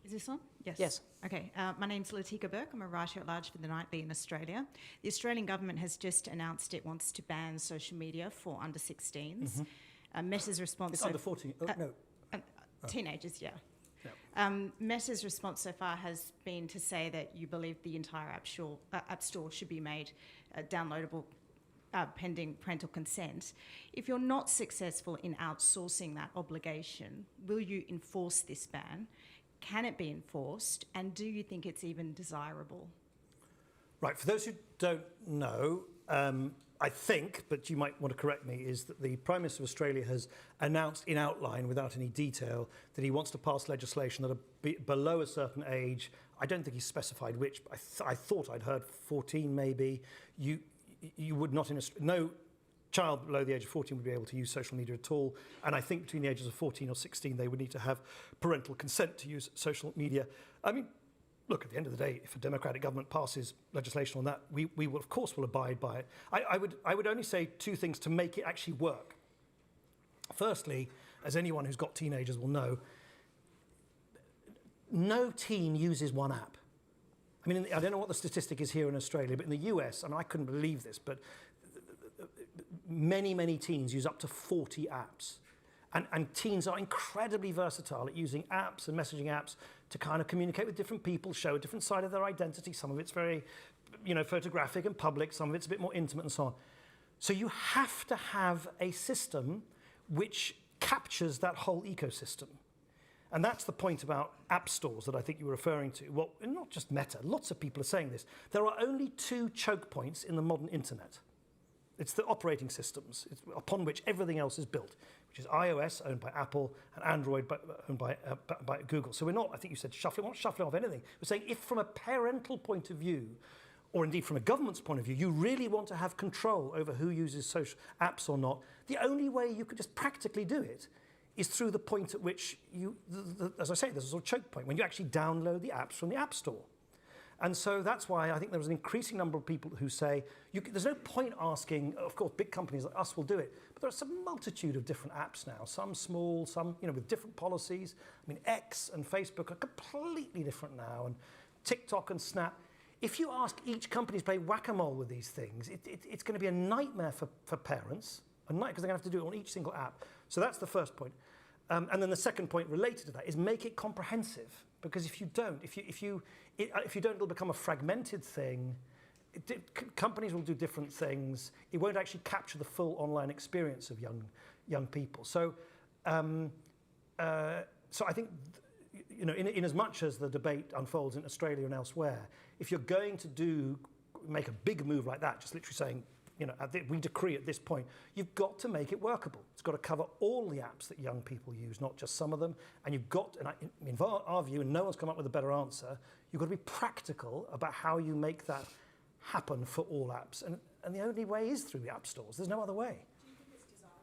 Is this on? Yes. Yes. Okay. My name's Latika Burke. I'm a writer at large for The Nightly in Australia. The Australian government has just announced it wants to ban social media for under 16s. Meta's response... It's under 14. No. Teenagers, yeah. Meta's response so far has been to say that you believe the entire App Store should be made downloadable pending parental consent. If you're not successful in outsourcing that obligation, will you enforce this ban? Can it be enforced? And do you think it's even desirable? Right, for those who don't know, I think, but you might want to correct me, is that the Prime Minister of Australia has announced in outline, without any detail, that he wants to pass legislation that are below a certain age. I don't think he's specified which, but I thought I'd heard 14 maybe. You would not, no child below the age of 14 would be able to use social media at all. And I think between the ages of 14 or 16, they would need to have parental consent to use social media. I mean, look, at the end of the day, if a democratic government passes legislation on that, we will, of course, will abide by it. I would only say two things to make it actually work. Firstly, as anyone who's got teenagers will know, no teen uses one app. I mean, I don't know what the statistic is here in Australia, but in the US, I couldn't believe this, but many, many teens use up to 40 apps. And teens are incredibly versatile at using apps and messaging apps to kind of communicate with different people, show a different side of their identity. Some of it's very, photographic and public. Some of it's a bit more intimate and so on. So you have to have a system which captures that whole ecosystem. And that's the point about app stores that I think you were referring to. Well, not just Meta, lots of people are saying this. There are only two choke points in the modern internet. It's the operating systems upon which everything else is built, which is iOS, owned by Apple, and Android, owned by Google. So we're not, I think you said, we're not shuffling off anything. We're saying if from a parental point of view, or indeed from a government's point of view, you really want to have control over who uses social apps or not, the only way you could just practically do it is through the point at which as I say, there's a sort of choke point, when you actually download the apps from the App Store. And so that's why I think there's an increasing number of people who say, there's no point asking, of course, big companies like us will do it, but there's a multitude of different apps now, some small, some with different policies. I mean, X and Facebook are completely different now, and TikTok and Snap. If you ask each company to play whack-a-mole with these things, it's going to be a nightmare for parents, because they're going to have to do it on each single app. So that's the first point. And then the second point related to that is make it comprehensive. Because if you don't, if you don't, it'll become a fragmented thing. Companies will do different things. It won't actually capture the full online experience of young people. So, so I think, in as much as the debate unfolds in Australia and elsewhere, if you're going to make a big move like that, just literally saying, we decree at this point, you've got to make it workable. It's got to cover all the apps that young people use, not just some of them. And you've got, in our view, and no one's come up with a better answer, you've got to be practical about how you make that happen for all apps. And the only way is through the app stores. There's no other way. Do you think it's desirable?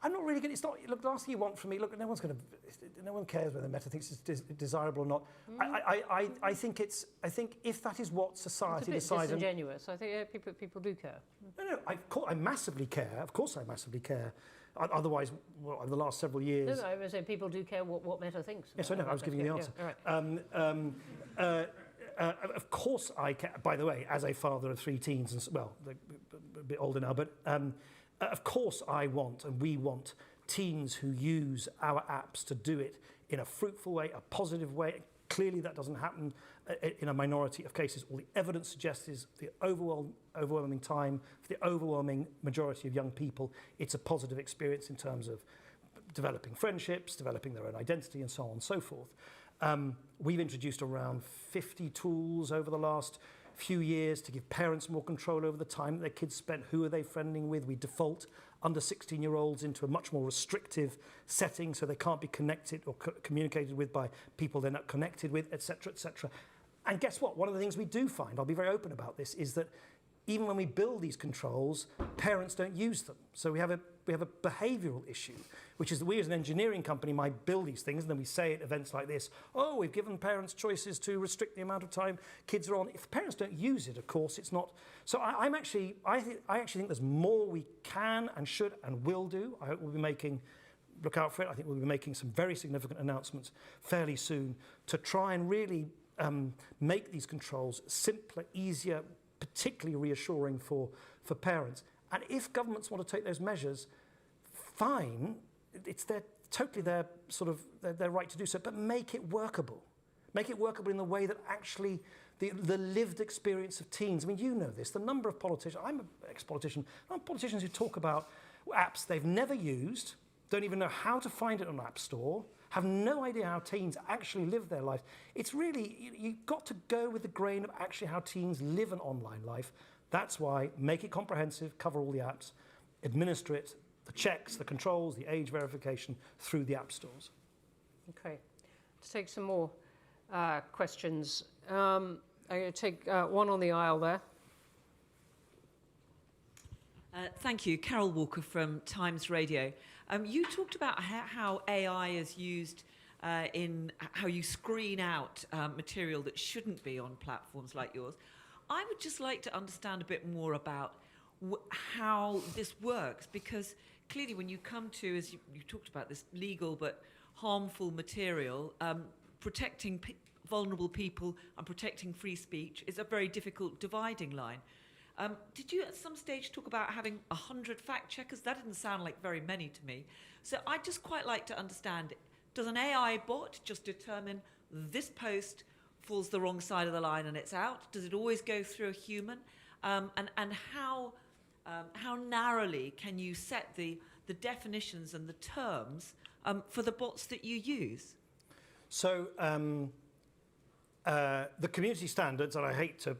I'm not really going to, it's not, look, the last thing you want from me, look, no one cares whether Meta thinks it's desirable or not. I think if that is what society decides. It's a bit disingenuous. I think people do care. No, I massively care. Of course I massively care. Otherwise, over the last several years... No, I was saying people do care what Meta thinks. Yes, I know, I was giving you the answer. Yeah, all right. Of course I care. By the way, as a father of 3 teens, and they're a bit older now, but of course I want, and we want, teens who use our apps to do it in a fruitful way, a positive way. Clearly that doesn't happen in a minority of cases. All the evidence suggests is the overwhelming time, for the overwhelming majority of young people, it's a positive experience in terms of developing friendships, developing their own identity, and so on and so forth. We've introduced around 50 tools over the last few years to give parents more control over the time that their kids spent. Who are they friending with? We default under 16-year-olds into a much more restrictive setting, so they can't be connected or communicated with by people they're not connected with, etc., etc. And guess what? One of the things we do find, I'll be very open about this, is that even when we build these controls, parents don't use them. So we have a behavioural issue, which is that we as an engineering company might build these things, and then we say at events like this, oh, we've given parents choices to restrict the amount of time kids are on. If parents don't use it, of course, it's not. So I actually think there's more we can and should and will do. I hope we'll be making, look out for it, I think we'll be making some very significant announcements fairly soon to try and really make these controls simpler, easier, particularly reassuring for parents. And if governments want to take those measures, fine, it's totally their right to do so, but make it workable. Make it workable in the way that actually the lived experience of teens, I mean, you know this, the number of politicians, I'm an ex-politician, politicians who talk about apps they've never used, don't even know how to find it on an app store, have no idea how teens actually live their life. It's really, you've got to go with the grain of actually how teens live an online life. That's why make it comprehensive, cover all the apps, administer it, the checks, the controls, the age verification through the app stores. Okay, let's take some more questions. I'm going to take one on the aisle there. Thank you. Carol Walker from Times Radio. You talked about how AI is used in how you screen out material that shouldn't be on platforms like yours. I would just like to understand a bit more about how this works, because clearly when you come to, as you talked about, this legal but harmful material, protecting vulnerable people and protecting free speech is a very difficult dividing line. Did you at some stage talk about having 100 fact checkers? That didn't sound like very many to me. So I'd just quite like to understand, does an AI bot just determine this post falls the wrong side of the line and it's out? Does it always go through a human? And how narrowly can you set the definitions and the terms for the bots that you use? So the community standards, and I hate to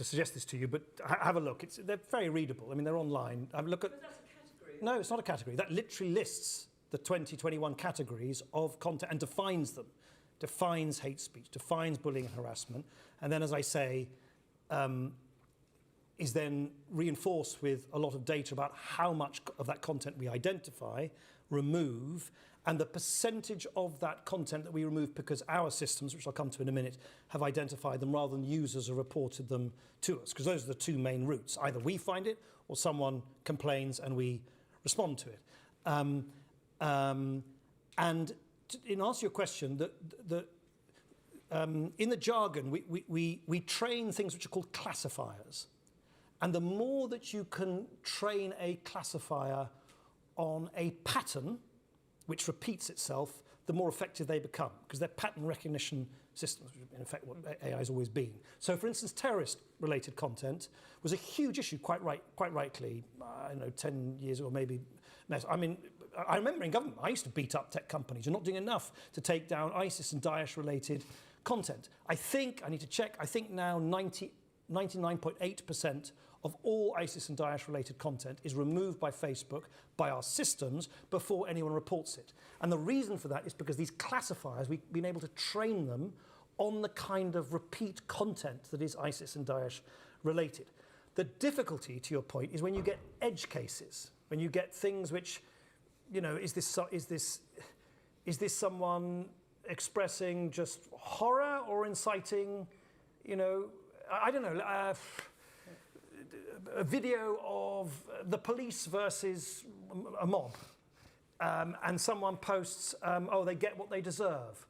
suggest this to you, but have a look. They're very readable. I mean, they're online. Have a look at. But that's a category. No, it's not a category. That literally lists the 2021 categories of content and defines them. Defines hate speech, defines bullying and harassment, and then, as I say, is then reinforced with a lot of data about how much of that content we identify, remove, and the percentage of that content that we remove because our systems, which I'll come to in a minute, have identified them rather than users have reported them to us, because those are the two main routes. Either we find it or someone complains and we respond to it. And in answer to your question, in the jargon, we train things which are called classifiers. And the more that you can train a classifier on a pattern which repeats itself, the more effective they become, because they're pattern recognition systems, which is in effect what AI has always been. So, for instance, terrorist-related content was a huge issue, quite rightly, I don't know, 10 years or maybe less. I mean, I remember in government, I used to beat up tech companies. You're not doing enough to take down ISIS and Daesh-related content. I need to check, I think now 99.8% of all ISIS and Daesh-related content is removed by Facebook, by our systems, before anyone reports it. And the reason for that is because these classifiers, we've been able to train them on the kind of repeat content that is ISIS and Daesh-related. The difficulty, to your point, is when you get edge cases, when you get things which, you know, is this someone expressing just horror or inciting, you know, I don't know, a video of the police versus a mob, and someone posts, oh, they get what they deserve.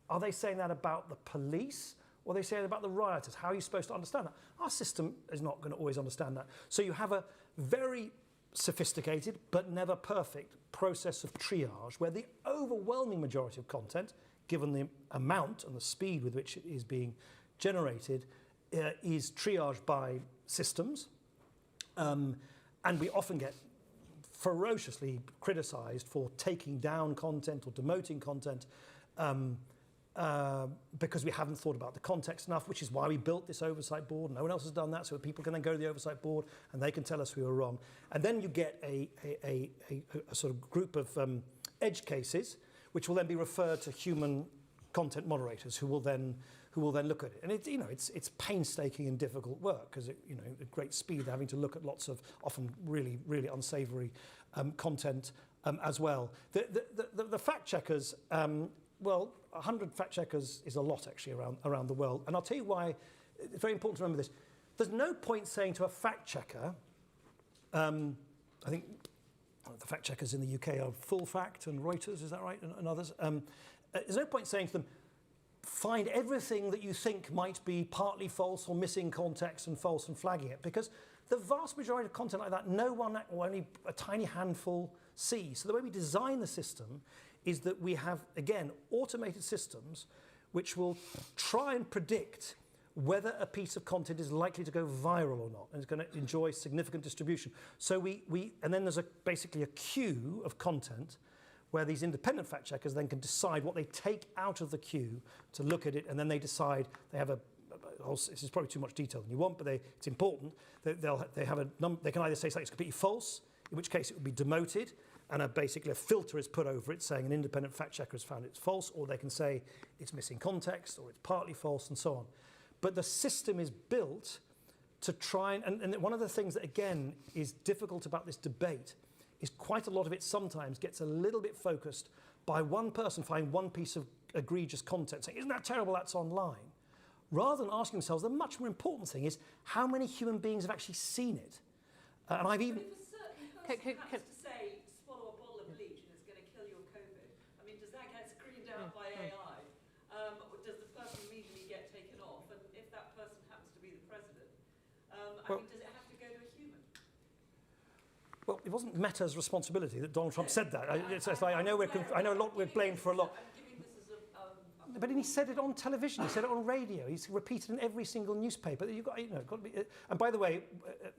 Are they saying that about the police, or are they saying about the rioters? How are you supposed to understand that? Our system is not going to always understand that. So you have a very sophisticated, but never perfect, process of triage, where the overwhelming majority of content, given the amount and the speed with which it is being generated, is triaged by systems. And we often get ferociously criticised for taking down content or demoting content because we haven't thought about the context enough, which is why we built this oversight board. No one else has done that, so people can then go to the oversight board and they can tell us we were wrong. And then you get a sort of group of edge cases, which will then be referred to human content moderators, who will then look at it. And it's painstaking and difficult work, because at great speed, they're having to look at lots of often really, really unsavoury content as well. The fact checkers, 100 fact checkers is a lot actually around the world. And I'll tell you why it's very important to remember this. There's no point saying to a fact checker, I think the fact checkers in the UK are Full Fact and Reuters, is that right, and others. There's no point saying to them, find everything that you think might be partly false or missing context and false and flagging it, because the vast majority of content like that, no one or only a tiny handful see. So the way we design the system is that we have, again, automated systems which will try and predict whether a piece of content is likely to go viral or not, and it's going to enjoy significant distribution. So and then there's basically a queue of content where these independent fact checkers then can decide what they take out of the queue to look at it, and then they decide they have this is probably too much detail than you want, but it's important. They can either say something's completely false, in which case it would be demoted, and basically a filter is put over it saying an independent fact checker has found it's false, or they can say it's missing context or it's partly false and so on. But the system is built to try and one of the things that again is difficult about this debate is quite a lot of it sometimes gets a little bit focused by one person finding one piece of egregious content, saying, isn't that terrible, that's online? Rather than asking themselves, the much more important thing is how many human beings have actually seen it. And I've even... But if a certain person happens to say, swallow a bottle of bleach and it's going to kill your COVID, I mean, does that get screened out by AI? Or does the person immediately get taken off? And if that person happens to be the president, does it have to go to a human? Well, it wasn't Meta's responsibility that Donald Trump said that. I know a lot we're blamed for a lot. I'm giving this as a But he said it on television. He said it on radio. He's repeated in every single newspaper. You've got, got to be. And by the way,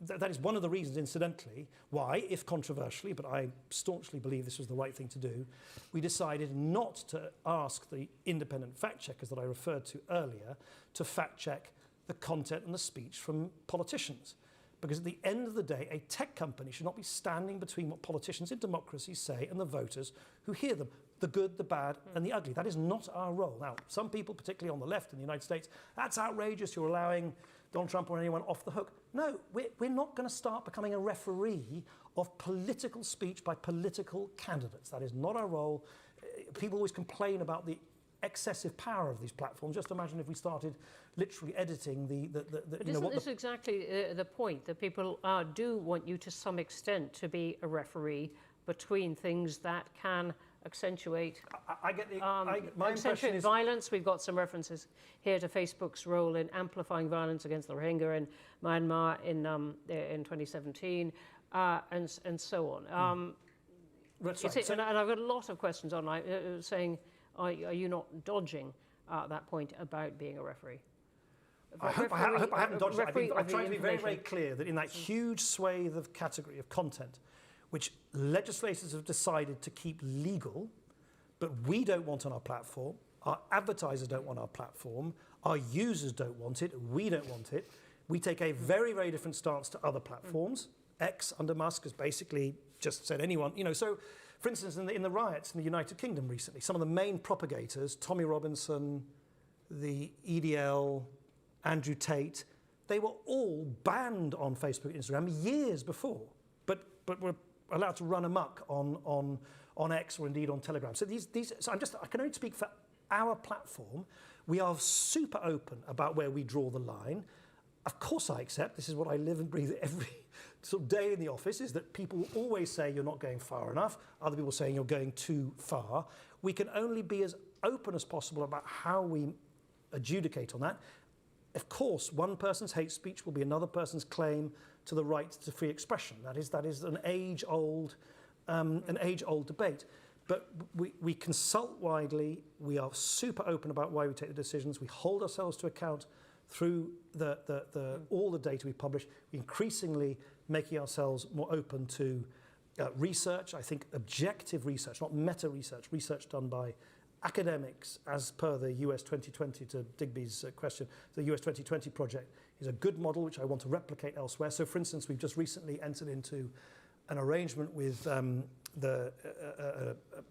that is one of the reasons, incidentally, why, if controversially, but I staunchly believe this was the right thing to do, we decided not to ask the independent fact checkers that I referred to earlier to fact check the content and the speech from politicians. Because at the end of the day, a tech company should not be standing between what politicians in democracies say and the voters who hear them. The good, the bad, and the ugly. That is not our role. Now, some people, particularly on the left in the United States, that's outrageous. You're allowing Donald Trump or anyone off the hook. No, we're not going to start becoming a referee of political speech by political candidates. That is not our role. People always complain about the excessive power of these platforms. Just imagine if we started literally editing But isn't this exactly the point, that people do want you to some extent to be a referee between things that can accentuate I get the my impression accentuate is violence. We've got some references here to Facebook's role in amplifying violence against the Rohingya in Myanmar in 2017, and so on. That's right. And I've got a lot of questions online saying, are you not dodging that point about being a referee? I hope I haven't dodged it. I've tried to be very, very clear that in that huge swathe of category of content, which legislators have decided to keep legal, but we don't want on our platform, our advertisers don't want our platform, our users don't want it, we don't want it. We take a very, very different stance to other platforms. X under Musk has basically just said anyone, so for instance, in the riots in the United Kingdom recently, some of the main propagators, Tommy Robinson, the EDL, Andrew Tate, they were all banned on Facebook and Instagram years before, but were allowed to run amok on X or indeed on Telegram. So I can only speak for our platform. We are super open about where we draw the line. Of course I accept, this is what I live and breathe every sort of day in the office, is that people will always say you're not going far enough, other people saying you're going too far. We can only be as open as possible about how we adjudicate on that. Of course, one person's hate speech will be another person's claim to the right to free expression. That is an age-old debate. But we consult widely. We are super open about why we take the decisions. We hold ourselves to account through all the data we publish. We're increasingly making ourselves more open to research. I think objective research, not meta research, research done by academics, as per the US 2020, to Digby's question, the US 2020 project is a good model which I want to replicate elsewhere. So, for instance, we've just recently entered into an arrangement with the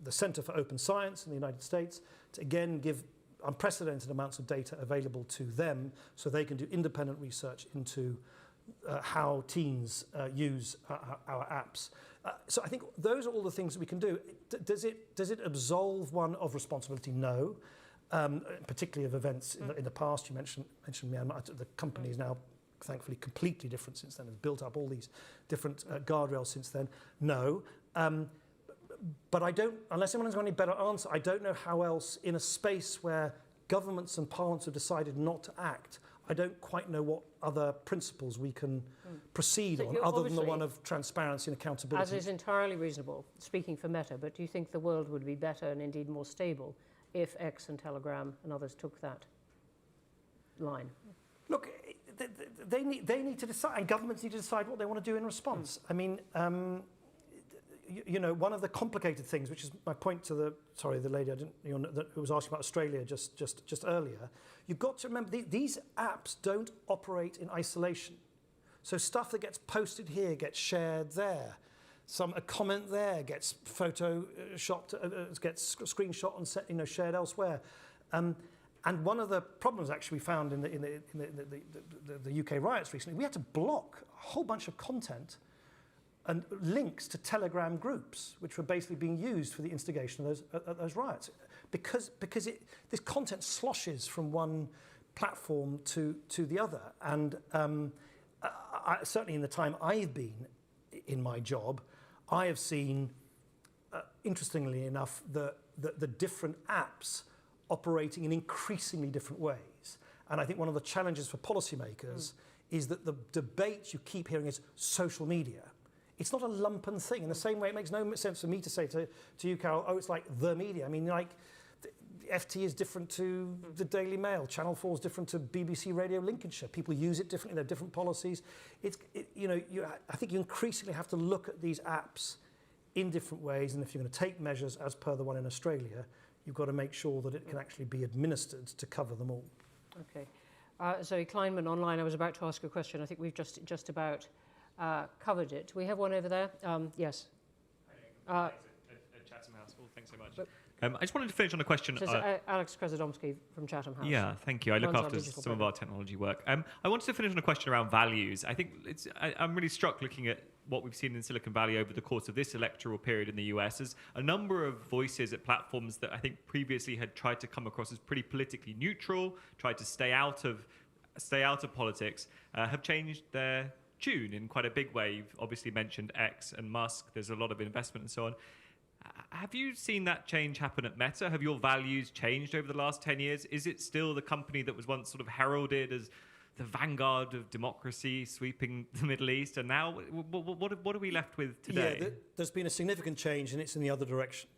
Center for Open Science in the United States to again give unprecedented amounts of data available to them so they can do independent research into how teens use our apps. So I think those are all the things that we can do. Does it absolve one of responsibility? No. Particularly of events in the past. You mentioned Myanmar. The company is now thankfully completely different since then. It's built up all these different guardrails since then. No. But I don't, unless anyone's got any better answer, I don't know how else, in a space where governments and parliaments have decided not to act, I don't quite know what other principles we can proceed So on, you're other than the obviously, one of transparency and accountability. as is entirely reasonable, speaking for Meta, but do you think the world would be better and indeed more stable if X and Telegram and others took that line? Look, they need to decide, and governments need to decide what they want to do in response. I mean, one of the complicated things, which is my point to the lady who was asking about Australia just earlier, you've got to remember these apps don't operate in isolation. So stuff that gets posted here gets shared there. A comment there gets photoshopped, gets screenshot and shared elsewhere. And one of the problems actually we found in the UK riots recently, we had to block a whole bunch of content and links to Telegram groups, which were basically being used for the instigation of those riots, because this content sloshes from one platform to the other. And certainly in the time I've been in my job, I have seen, interestingly enough, the different apps operating in increasingly different ways. And I think one of the challenges for policymakers is that the debate you keep hearing is social media. It's not a lumpen thing. In the same way, it makes no sense for me to say to you, Carol, oh, it's like the media. I mean, like, FT is different to the Daily Mail. Channel 4 is different to BBC Radio Lincolnshire. People use it differently. There are different policies. I think you increasingly have to look at these apps in different ways. And if you're going to take measures, as per the one in Australia, you've got to make sure that it can actually be administered to cover them all. Okay. Zoe Kleinman online, I was about to ask you a question. I think we've just about covered it. Do we have one over there? Yes. At Chatham House. Well, thanks so much. I just wanted to finish on a question. Alex Kresodomski from Chatham House. Yeah, thank you. I look Runs our after digital some of program. our technology work. I wanted to finish on a question around values. I think I'm really struck looking at what we've seen in Silicon Valley over the course of this electoral period in the US as a number of voices at platforms that I think previously had tried to come across as pretty politically neutral, tried to stay out of politics, have changed their tune in quite a big way. You've obviously mentioned X and Musk. There's a lot of investment and so on. Have you seen that change happen at Meta? Have your values changed over the last 10 years? Is it still the company that was once sort of heralded as the vanguard of democracy sweeping the Middle East? And now, what are we left with today? Yeah, there's been a significant change, and it's in the other direction.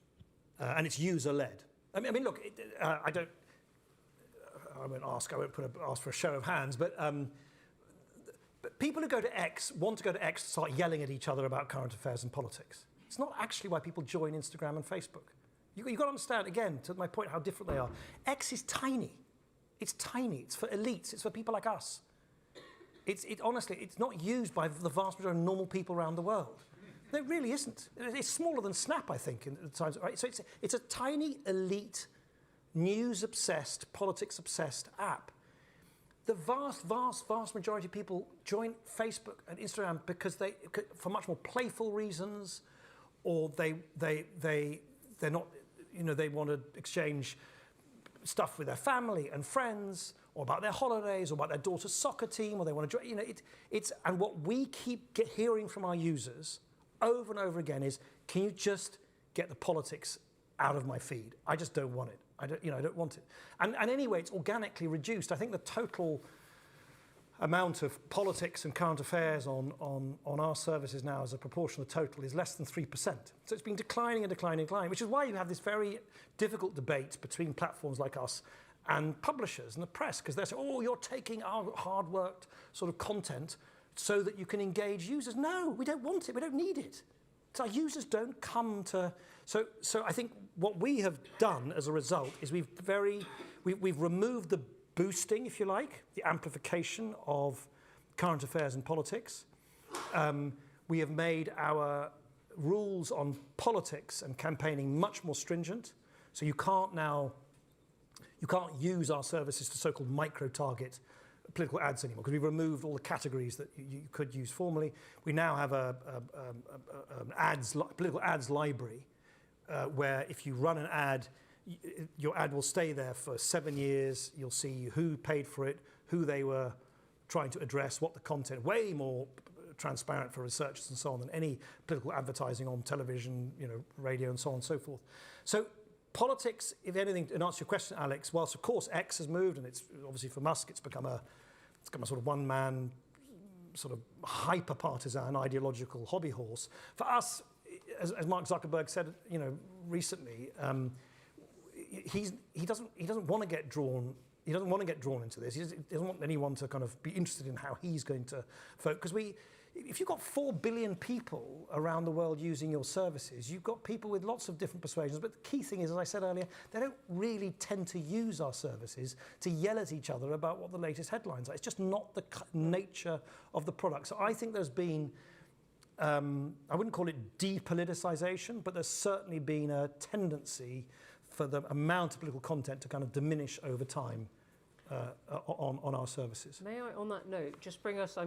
And it's user-led. I mean, look, I won't ask for a show of hands, but people who go to X want to go to X to start yelling at each other about current affairs and politics. It's not actually why people join Instagram and Facebook. You've got to understand, again, to my point, how different they are. X is tiny. It's tiny. It's for elites. It's for people like us. Honestly, it's not used by the vast majority of normal people around the world. No, it really isn't. It's smaller than Snap, I think, at times. Right? So it's a tiny, elite, news-obsessed, politics-obsessed app. The vast majority of people join Facebook and Instagram because for much more playful reasons, or they're not, they want to exchange stuff with their family and friends, or about their holidays, or about their daughter's soccer team, or they want to join. And what we keep hearing from our users over and over again is, can you just get the politics out of my feed? I just don't want it. I don't want it. And anyway, it's organically reduced. I think the total amount of politics and current affairs on our services now as a proportion of the total is less than 3%. So it's been declining, which is why you have this very difficult debate between platforms like us and publishers and the press, because they're saying, oh, you're taking our hard-worked sort of content so that you can engage users. No, we don't want it. We don't need it. So our users don't come to... So I think what we have done as a result is we've removed the boosting, if you like, the amplification of current affairs and politics. We have made our rules on politics and campaigning much more stringent. So you can't use our services to so-called micro-target political ads anymore, because we've removed all the categories that you could use formerly. We now have a political ads library where if you run an ad, your ad will stay there for 7 years. You'll see who paid for it, who they were trying to address, what the content, way more transparent for researchers and so on than any political advertising on television, radio and so on and so forth. So politics, if anything, in answer to your question, Alex, whilst of course X has moved, and it's obviously for Musk, it's become a sort of one-man, sort of hyper-partisan ideological hobby horse. For us, as Mark Zuckerberg said, recently, he doesn't want to get drawn. He doesn't want to get drawn into this. He doesn't want anyone to kind of be interested in how he's going to vote. Because if you've got 4 billion people around the world using your services, you've got people with lots of different persuasions. But the key thing is, as I said earlier, they don't really tend to use our services to yell at each other about what the latest headlines are. It's just not the nature of the product. So I think there's been, I wouldn't call it depoliticization, but there's certainly been a tendency for the amount of political content to kind of diminish over time on our services. May I, on that note, just bring us,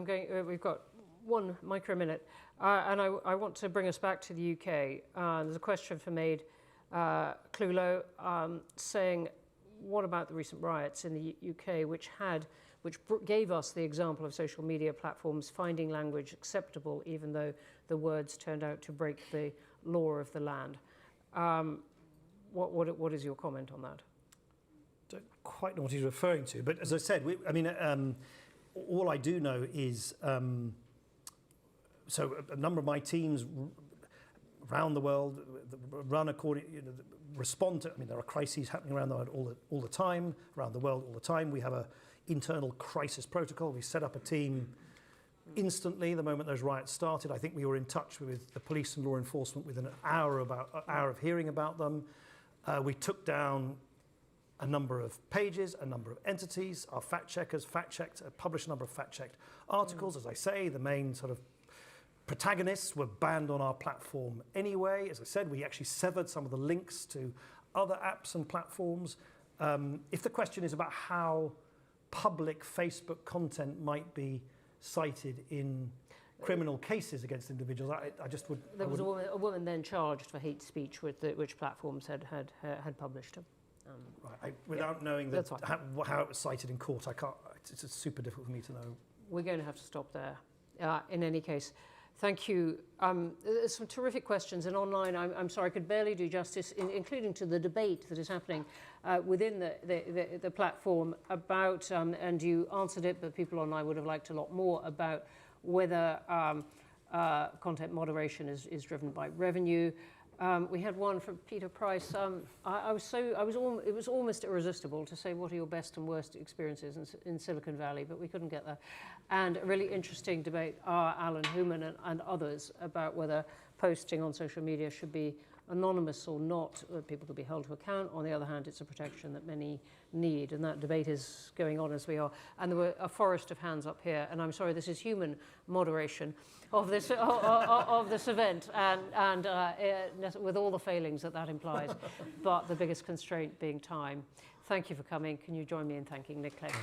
we've got 1 micro minute, and I want to bring us back to the UK. There's a question from Maid Clulo saying, what about the recent riots in the UK, which gave us the example of social media platforms finding language acceptable, even though the words turned out to break the law of the land? What is your comment on that? Don't quite know what he's referring to, but as I said, all I do know is, so a number of my teams around the world run according, respond to. I mean, there are crises happening around the world all the time, around the world all the time. We have a internal crisis protocol. We set up a team instantly the moment those riots started. I think we were in touch with the police and law enforcement within an hour of hearing about them. We took down a number of pages, a number of entities. Our fact checkers fact-checked, published a number of fact-checked articles. As I say, the main sort of protagonists were banned on our platform anyway. As I said, we actually severed some of the links to other apps and platforms. If the question is about how public Facebook content might be cited in criminal cases against individuals, I just would... There was a woman then charged for hate speech which platforms had published. Without knowing how it was cited in court, I can't. It's super difficult for me to know. We're going to have to stop there. In any case, thank you. There's some terrific questions, and online, I'm sorry, I could barely do justice, including to the debate that is happening within the platform about, and you answered it, but people online would have liked a lot more, about whether content moderation is driven by revenue. We had one from Peter Price. It was almost irresistible to say, what are your best and worst experiences in Silicon Valley, but we couldn't get there. And a really interesting debate, Alan Human and others, about whether posting on social media should be anonymous or not, people could be held to account. On the other hand, it's a protection that many need, and that debate is going on as we are. And there were a forest of hands up here, and I'm sorry, this is human moderation of this of this event, and with all the failings that implies, but the biggest constraint being time. Thank you for coming. Can you join me in thanking Nick Clegg?